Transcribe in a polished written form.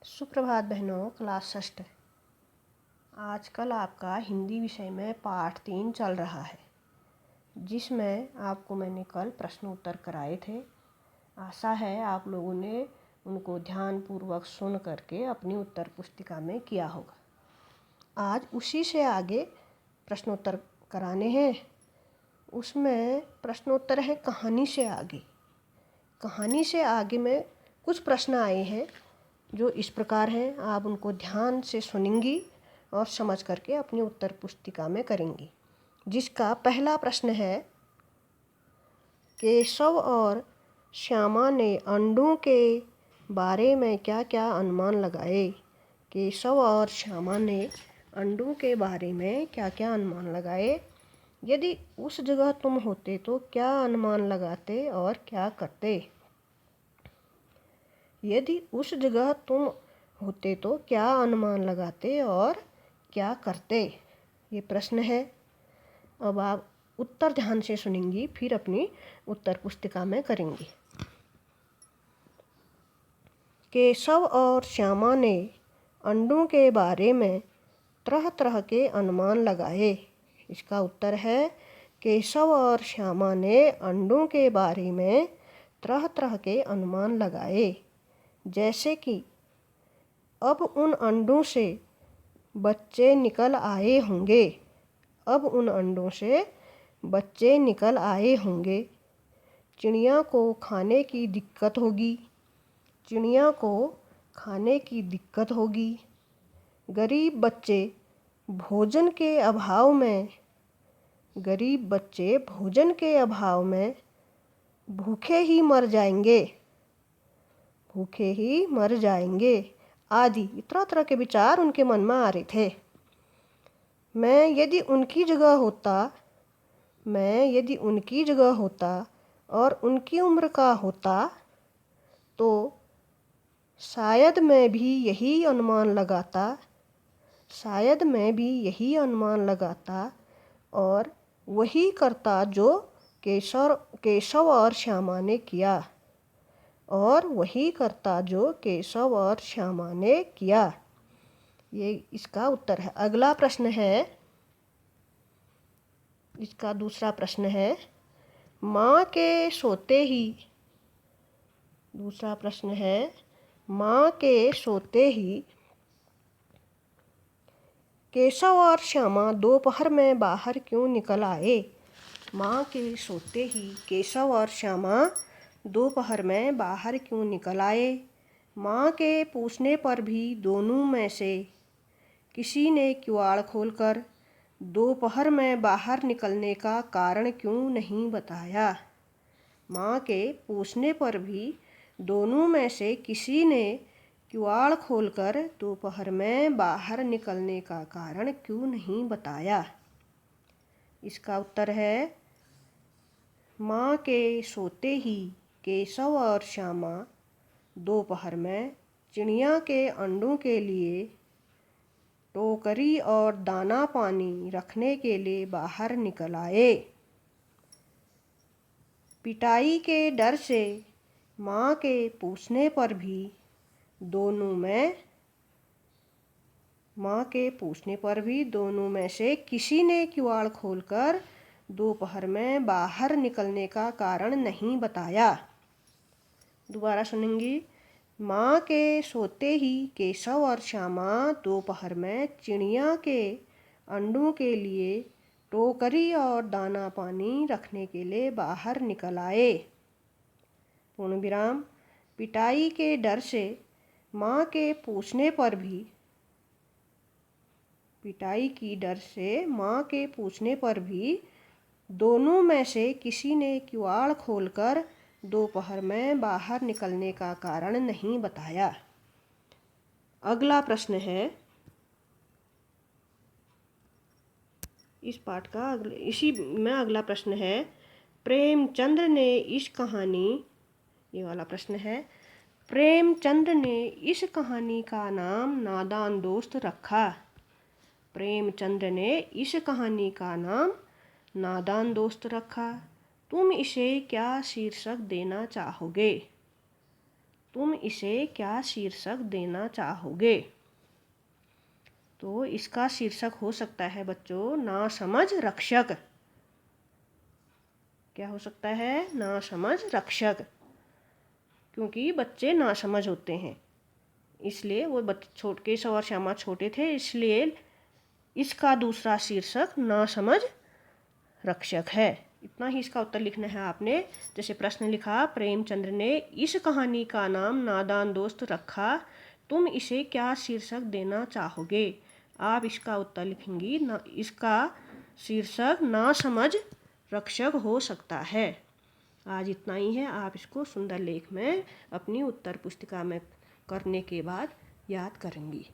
सुप्रभात बहनों, क्लास षष्ठ। आजकल आपका हिंदी विषय में पाठ 3 चल रहा है, जिसमें आपको मैंने कल प्रश्न उत्तर कराए थे। आशा है आप लोगों ने उनको ध्यानपूर्वक सुन करके अपनी उत्तर पुस्तिका में किया होगा। आज उसी से आगे प्रश्नोत्तर कराने हैं। उसमें प्रश्नोत्तर है कहानी से आगे। कहानी से आगे में कुछ प्रश्न आए हैं जो इस प्रकार हैं। आप उनको ध्यान से सुनेंगी और समझ करके अपनी उत्तर पुस्तिका में करेंगी। जिसका पहला प्रश्न है, केशव और श्यामा ने अंडों के बारे में क्या क्या अनुमान लगाए। केशव और श्यामा ने अंडों के बारे में क्या क्या अनुमान लगाए। यदि उस जगह तुम होते तो क्या अनुमान लगाते और क्या करते। यदि उस जगह तुम होते तो क्या अनुमान लगाते और क्या करते। ये प्रश्न है। अब आप उत्तर ध्यान से सुनेंगी, फिर अपनी उत्तर पुस्तिका में करेंगी। केशव और श्यामा ने अंडों के बारे में तरह तरह के अनुमान लगाए। इसका उत्तर है, केशव और श्यामा ने अंडों के बारे में तरह तरह के अनुमान लगाए। जैसे कि अब उन अंडों से बच्चे निकल आए होंगे। अब उन अंडों से बच्चे निकल आए होंगे। चिड़िया को खाने की दिक्कत होगी। चिड़िया को खाने की दिक्कत होगी। गरीब बच्चे भोजन के अभाव में गरीब बच्चे भोजन के अभाव में भूखे ही मर जाएंगे। भूखे ही मर जाएंगे आदि तरह तरह के विचार उनके मन में आ रहे थे। मैं यदि उनकी जगह होता और उनकी उम्र का होता तो शायद मैं भी यही अनुमान लगाता और वही करता जो केशव और श्यामा ने किया। ये इसका उत्तर है। अगला प्रश्न है, इसका दूसरा प्रश्न है, माँ के सोते ही केशव और श्यामा दोपहर में बाहर क्यों निकल आए। माँ के सोते ही केशव और श्यामा दोपहर में बाहर क्यों निकल आए। माँ के पूछने पर भी दोनों में से किसी ने किवाड़ खोलकर दोपहर में बाहर निकलने का कारण क्यों नहीं बताया। माँ के पूछने पर भी दोनों में से किसी ने किवाड़ खोलकर दोपहर में बाहर निकलने का कारण क्यों नहीं बताया। इसका उत्तर है, माँ के सोते ही केशव और श्यामा दोपहर में चिड़िया के अंडों के लिए टोकरी और दाना पानी रखने के लिए बाहर निकल आए। पिटाई के डर से माँ के पूछने पर भी दोनों में से किसी ने किवाड़ खोलकर दोपहर में बाहर निकलने का कारण नहीं बताया। दोबारा सुनेंगी। माँ के सोते ही केशव और श्यामा दोपहर में चिड़िया के अंडों के लिए टोकरी और दाना पानी रखने के लिए बाहर निकल आए। पूर्ण विराम। पिटाई के डर से माँ के पूछने पर भी दोनों में से किसी ने किवाड़ खोलकर दोपहर में बाहर निकलने का कारण नहीं बताया। अगला प्रश्न है, इस पाठ का इसी में अगला प्रश्न है, प्रेमचंद ने इस कहानी का नाम नादान दोस्त रखा। प्रेमचंद ने इस कहानी का नाम नादान दोस्त रखा। तुम इसे क्या शीर्षक देना चाहोगे। तुम इसे क्या शीर्षक देना चाहोगे। तो इसका शीर्षक हो सकता है बच्चों नासमझ रक्षक। क्या हो सकता है, नासमझ रक्षक, क्योंकि बच्चे नासमझ होते हैं इसलिए वो केशव और श्यामा छोटे थे, इसलिए इसका दूसरा शीर्षक नासमझ रक्षक है। इतना ही इसका उत्तर लिखना है आपने। जैसे प्रश्न लिखा, प्रेमचंद्र ने इस कहानी का नाम नादान दोस्त रखा, तुम इसे क्या शीर्षक देना चाहोगे। आप इसका उत्तर लिखेंगी इसका शीर्षक नासमझ रक्षक हो सकता है। आज इतना ही है। आप इसको सुंदर लेख में अपनी उत्तर पुस्तिका में करने के बाद याद करेंगी।